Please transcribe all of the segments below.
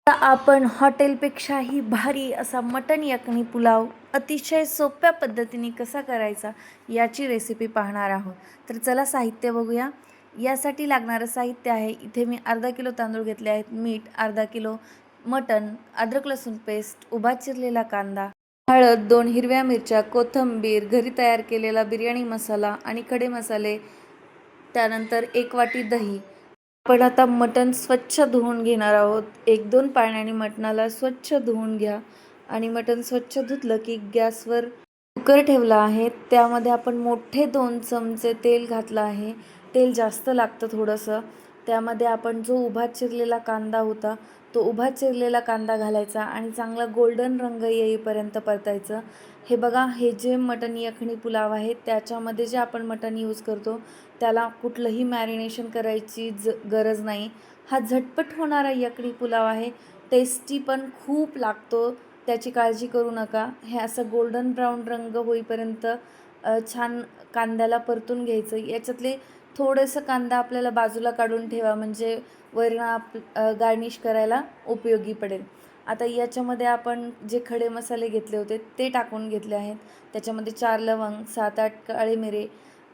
आता आपण हॉटेलपेक्षाही भारी असा मटण यखनी पुलाव अतिशय सोप्या पद्धतीने कसा करायचा याची रेसिपी पाहणार आहोत. तर चला साहित्य बघूया. यासाठी लागणारं साहित्य आहे, इथे मी अर्धा किलो तांदूळ घेतले आहेत, मीठ, अर्धा किलो मटण, अद्रक लसूण पेस्ट, उभा चिरलेला कांदा, हळद, 2 हिरव्या मिरच्या, कोथिंबीर, घरी तयार केलेला बिर्याणी मसाला आणि खडे मसाले, त्यानंतर 1 वाटी दही. आपण आता मटण स्वच्छ धुवून घेणार आहोत. 1-2 पाण्याने मटणाला स्वच्छ धुवून घ्या आणि मटण स्वच्छ धुतलं की गॅसवर कुकर ठेवला आहे. त्यामध्ये आपण मोठे 2 चमचे तेल घातलं आहे. तेल जास्त लागतं थोडंसं. त्यामध्ये आपण जो उभा चिरलेला कांदा होता, तो उभा चिरलेला कांदा घालायचा आणि चांगला गोल्डन रंग येईपर्यंत परतायचं. हे बघा, हे जे मटण यखनी पुलाव आहे, त्याच्यामध्ये जे आपण मटण यूज करतो, त्याला कुठलंही मॅरिनेशन करायची गरज नाही. हा झटपट होणारा यखनी पुलाव आहे. टेस्टी पण खूप लागतो. त्याची काळजी करू नका. हे असं गोल्डन ब्राऊन रंग होईपर्यंत छान कांद्याला परतून घ्यायचं. याच्यातले थोडंसं कांदा आपल्याला बाजूला काढून ठेवा, म्हणजे वरनं गार्निश करायला उपयोगी पडेल. आता याच्यामध्ये आपण जे खडे मसाले घेतले होते ते टाकून घेतले आहेत. त्याच्यामध्ये 4 लवंग, 7-8 काळे मिरे,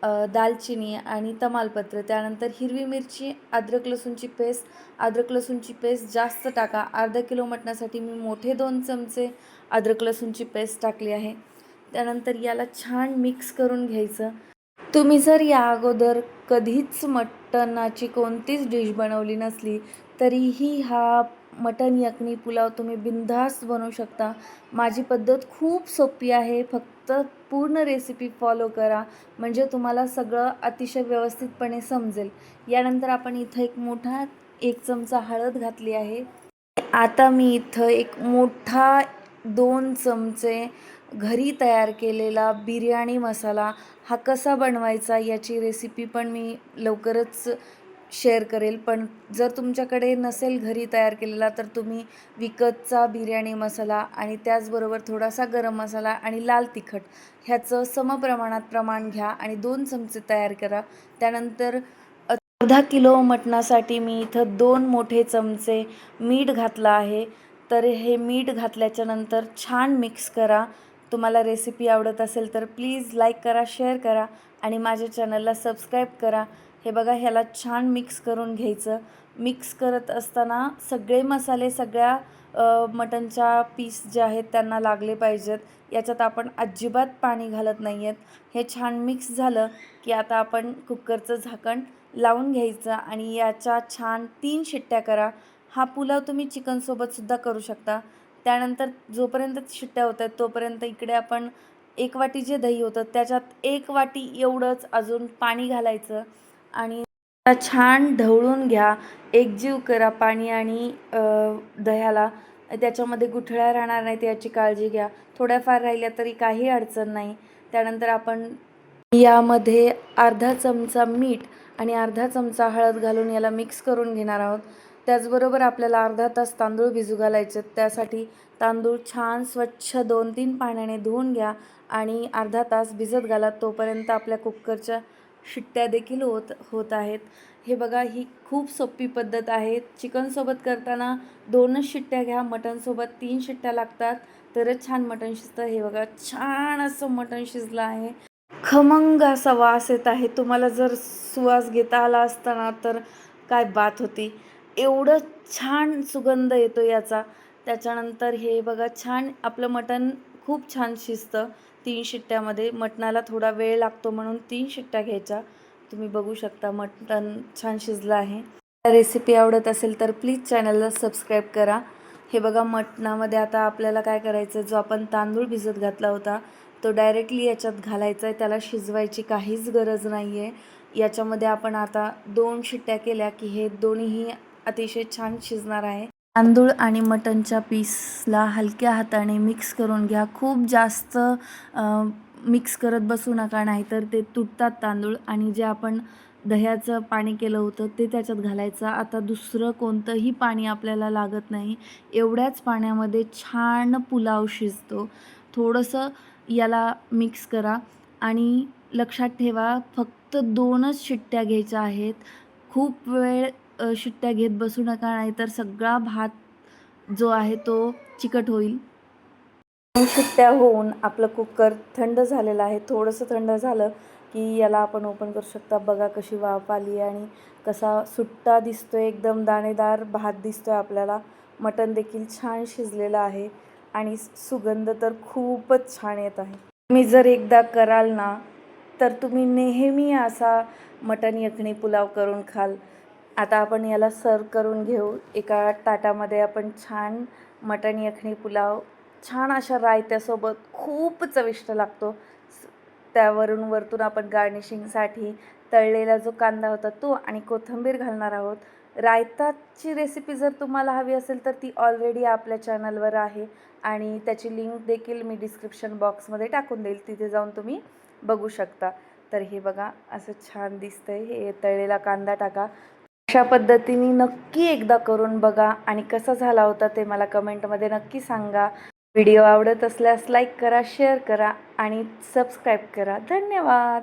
दालचिनी आणि तमालपत्र, त्यानंतर हिरवी मिरची, अद्रक लसूणची पेस्ट जास्त टाका. अर्धा किलो मटणासाठी मी मोठे 2 चमचे अद्रक लसूणची पेस्ट टाकली आहे. त्यानंतर याला छान मिक्स करून घ्यायचं. तुम्ही जर या अगोदर कधीच मटणाची कोणतीच डिश बनवली नसली, तरीही हा मटण यखनी पुलाव तुम्ही बिनधास्त बनवू शकता. माझी पद्धत खूप सोपी आहे. फक्त पूर्ण रेसिपी फॉलो करा, म्हणजे तुम्हाला सगळं अतिशय व्यवस्थितपणे समजेल. यानंतर आपण इथं एक चमचा हळद घातली आहे. आता मी इथं एक मोठा 2 चमचे घरी तयार केलेला बिर्याणी मसाला हा कसा बनवायचा याची रेसिपी पण मी लवकरच शेअर करेल. पण जर तुमच्याकडे नसेल घरी तयार केलेला, तर तुम्ही विकतचा बिर्याणी मसाला आणि त्याचबरोबर थोडासा गरम मसाला आणि लाल तिखट ह्याचं समप्रमाणात प्रमाण घ्या आणि 2 चमचे तयार करा. त्यानंतर अर्धा किलो मटणासाठी मी इथं 2 मोठे चमचे मीठ घातलं आहे. तर हे मीठ घातल्याच्यानंतर छान मिक्स करा. तुम्हाला रेसिपी आवडत असेल तर प्लीज लाईक करा, शेअर करा आणि माझ्या चॅनलला सबस्क्राईब करा. हे बघा, ह्याला छान मिक्स करून घ्यायचं. मिक्स करत असताना सगळे मसाले सगळ्या मटणच्या पीस जे आहेत त्यांना लागले पाहिजेत. याच्यात आपण अजिबात पाणी घालत नाही आहेत. हे छान मिक्स झालं की आता आपण कुकरचं झाकण लावून घ्यायचं आणि याच्या छान 3 शिट्ट्या करा. हा पुलाव तुम्ही चिकनसोबतसुद्धा करू शकता. त्यानंतर जोपर्यंत शिट्ट्या होत आहेत तोपर्यंत इकडे आपण 1 वाटी जे दही होतं त्याच्यात 1 वाटी एवढंच अजून पाणी घालायचं आणि छान ढवळून घ्या. एकजीव करा पाणी आणि दह्याला. त्याच्यामध्ये गुठळ्या राहणार नाहीत याची काळजी घ्या. थोड्याफार राहिल्या तरी काही अडचण नाही. त्यानंतर आपण यामध्ये अर्धा चमचा मीठ आणि अर्धा चमचा हळद घालून याला मिक्स करून घेणार आहोत. त्याचबरोबर आपल्याला अर्धा तास तांदूळ भिजू घालायचे. त्यासाठी तांदूळ छान स्वच्छ 2-3 पाण्याने धुवून घ्या आणि अर्धा तास भिजत घाला. तोपर्यंत आपल्या कुकरच्या शिट्ट्या देखील होत आहेत. हे बघा, ही खूप सोपी पद्धत आहे. चिकनसोबत करताना 2च शिट्ट्या घ्या, मटणसोबत 3 शिट्ट्या लागतात तरच छान मटण शिजतं. हे बघा, छान असं मटण शिजलं आहे. खमंग असा वास येत आहे. तुम्हाला जर सुवास घेता आला असता ना तर काय बात होती. एवढं छान सुगंध येतो याचा. त्याच्यानंतर हे बघा, छान आपलं मटण खूप छान शिजतं 3 शिट्ट्यामध्ये. मटणाला थोडा वेळ लागतो म्हणून 3 शिट्ट्या घ्यायच्या. तुम्ही बघू शकता मटण छान शिजलं आहे. रेसिपी आवडत असेल तर प्लीज चॅनलला सबस्क्राईब करा. हे बघा, मटणामध्ये आता आपल्याला काय करायचं, जो आपण तांदूळ भिजत घातला होता तो डायरेक्टली याच्यात घालायचा आहे. त्याला शिजवायची काहीच गरज नाही आहे. याच्यामध्ये आपण आता 2 शिट्ट्या केल्या की हे दोन्हीही अतिशय छान शिजणार आहे. तांदूळ आणि मटणच्या पीसला हलक्या हाताने मिक्स करून घ्या. खूप जास्त मिक्स करत बसू नका, नाहीतर ते तुटतात तांदूळ आणि जे आपण दह्याचं पाणी केलं होतं ते त्याच्यात घालायचं. आता दुसरं कोणतंही पाणी आपल्याला लागत नाही. एवढ्याच पाण्यामध्ये छान पुलाव शिजतो. थोडंसं याला मिक्स करा आणि लक्षात ठेवा, फक्त 2च शिट्ट्या घ्यायच्या आहेत. खूप वेळ शिट्ट्या घेत बसू नका, नाहीतर सगळा भात जो आहे तो चिकट होईल. शिट्ट्या होऊन आपलं कुकर थंड झालेलं आहे. थोडंसं थंड झालं की याला आपण ओपन करू शकता. बघा कशी वाफ आली आणि कसा सुट्टा दिसतोय, एकदम दाणेदार भात दिसतोय आपल्याला. मटण देखील छान शिजलेलं आहे आणि सुगंध तर खूपच छान येत आहे. तुम्ही जर एकदा कराल ना तर तुम्ही नेहमी असा मटण यखणी पुलाव करून खाल. आता आपण याला सर्व करून घेऊ. एका ताटामध्ये आपण छान मटण यखणी पुलाव छान अशा रायत्यासोबत खूप चविष्ट लागतो. वरतून आपण गार्निशिंगसाठी तळलेला जो कांदा होता तो आणि कोथिंबीर घालणार आहोत. रायताची रेसिपी जर तुम्हाला हवी असेल तर ती ऑलरेडी आपल्या चॅनलवर आहे आणि त्याची लिंक देखील मी डिस्क्रिप्शन बॉक्समध्ये टाकून देईल. तिथे जाऊन तुम्ही बघू शकता. तर हे बघा असं छान दिसतंय. हे तळलेला कांदा टाका. अशा पद्धतीने नक्की एकदा करून बघा आणि कसा झाला होता ते मला कमेंटमध्ये नक्की सांगा. व्हिडिओ आवडत असल्यास लाईक करा, शेअर करा आणि सबस्क्राईब करा. धन्यवाद.